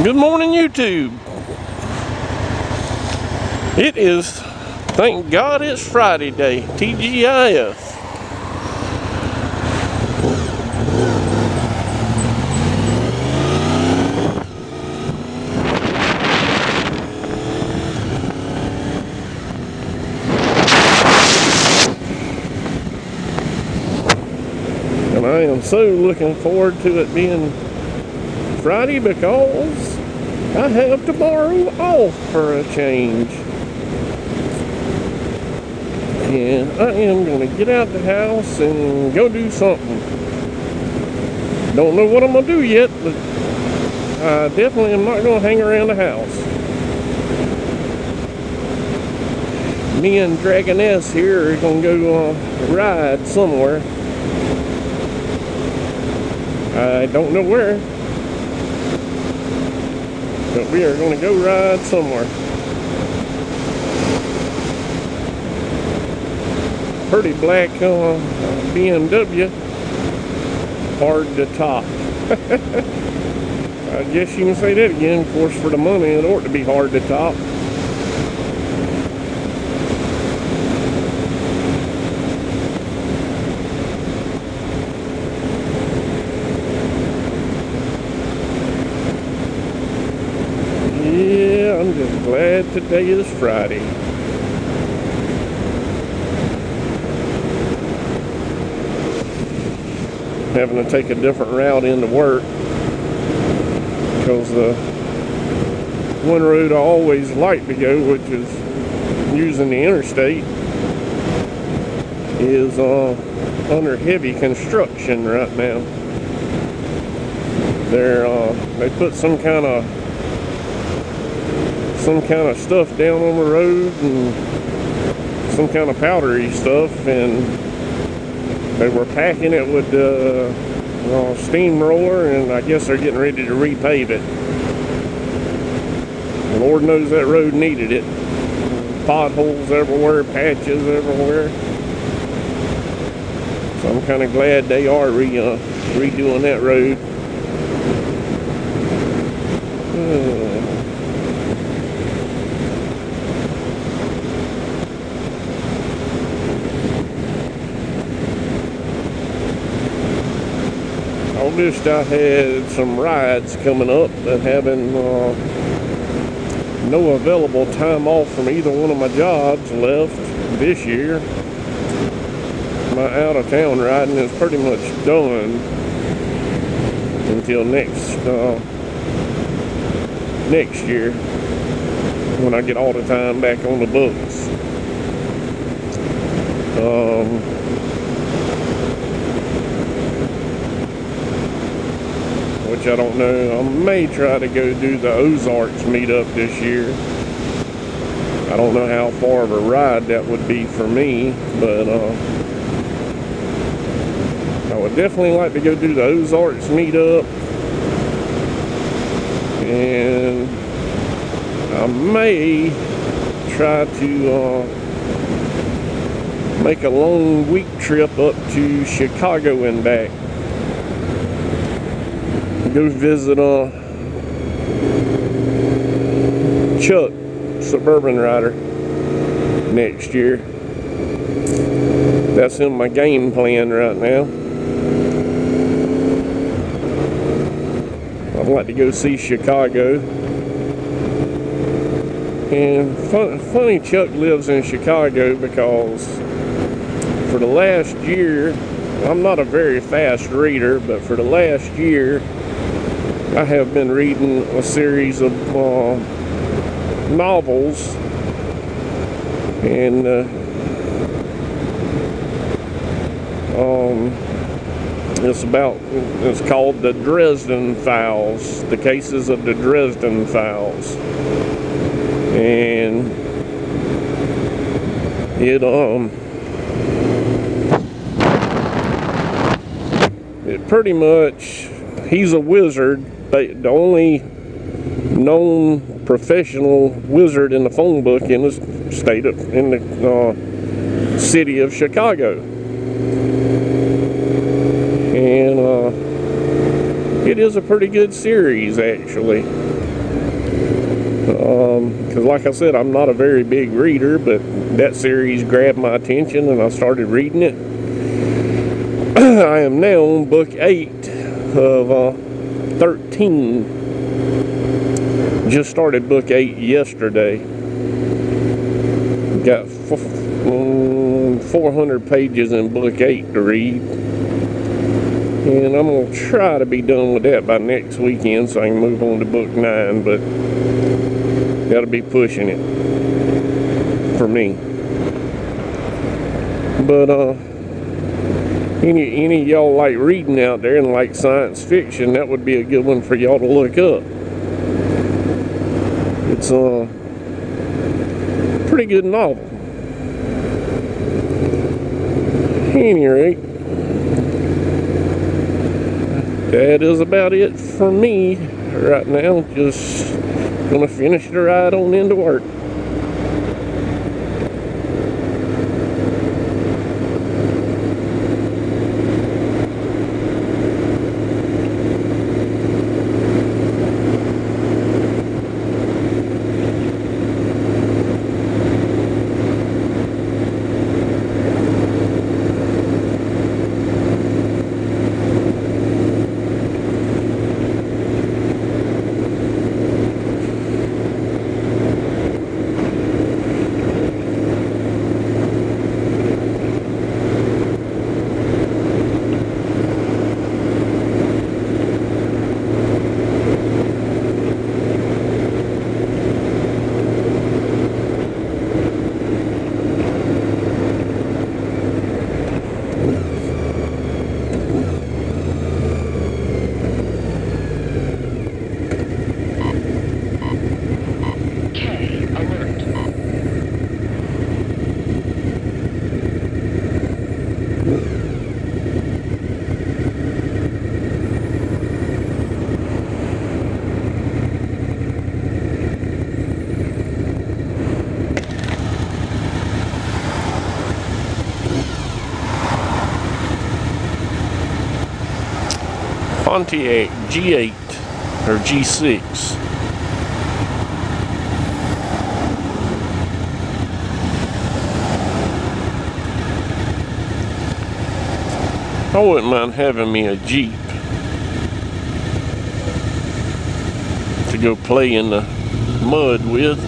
Good morning, YouTube. It is, thank God it's Friday day, TGIF. And I am so looking forward to it being Friday because I have tomorrow off for a change. And I am going to get out the house and go do something. Don't know what I'm going to do yet, but I definitely am not going to hang around the house. Me and Dragoness here are going to go ride somewhere. I don't know where, but we are going to go ride somewhere. Pretty black BMW, hard to top. I guess you can say that again. Of course, for the money, it ought to be hard to top. Yeah, I'm just glad today is Friday. Having to take a different route into work because the one road I always like to go, which is using the interstate, is under heavy construction right now. They put some kind of stuff down on the road, and some kind of powdery stuff, and they were packing it with the steamroller, and I guess they're getting ready to repave it. Lord knows that road needed it. Potholes everywhere, patches everywhere. So I'm kind of glad they are redoing that road. I wished I had some rides coming up, but having no available time off from either one of my jobs left this year. My out-of-town riding is pretty much done until next year, when I get all the time back on the books. Which I don't know. I may try to go do the Ozarks meetup this year. I don't know how far of a ride that would be for me, but I would definitely like to go do the Ozarks meetup. And I may try to make a long week trip up to Chicago and back. Go visit Chuck, Suburban Rider, next year. That's in my game plan right now. I'd like to go see Chicago. And funny Chuck lives in Chicago because for the last year, I'm not a very fast reader, but for the last year, I have been reading a series of novels, and it's called the Dresden Files, the cases of the Dresden Files, and it pretty much, he's a wizard. The only known professional wizard in the phone book in the city of Chicago, and it is a pretty good series, actually. Because like I said, I'm not a very big reader, but that series grabbed my attention and I started reading it. I am now on book 8 of 13. Just started book 8 yesterday. Got 400 pages in book 8 to read. And I'm going to try to be done with that by next weekend so I can move on to book 9, but got to be pushing it for me. But any of y'all like reading out there and like science fiction, that would be a good one for y'all to look up. It's a pretty good novel. At any rate, that is about it for me right now. Just gonna finish the ride on into work. Pontiac G8 or G6. I wouldn't mind having me a Jeep to go play in the mud with.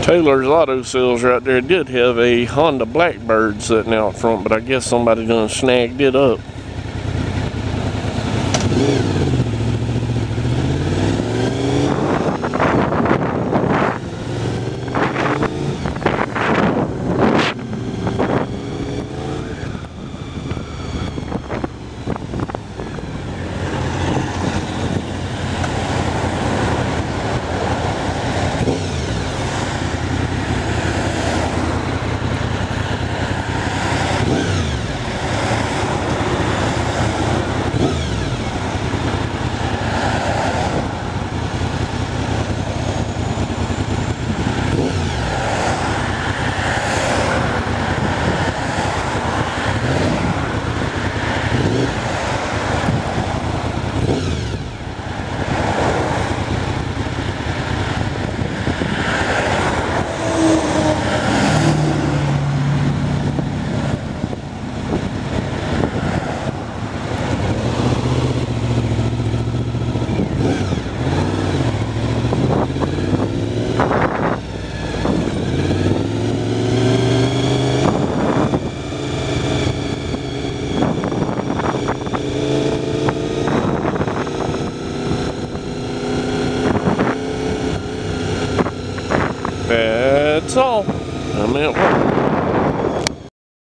Taylor's Auto Sales right there did have a Honda Blackbird sitting out front, but I guess somebody done snagged it up. that's all. I'm out.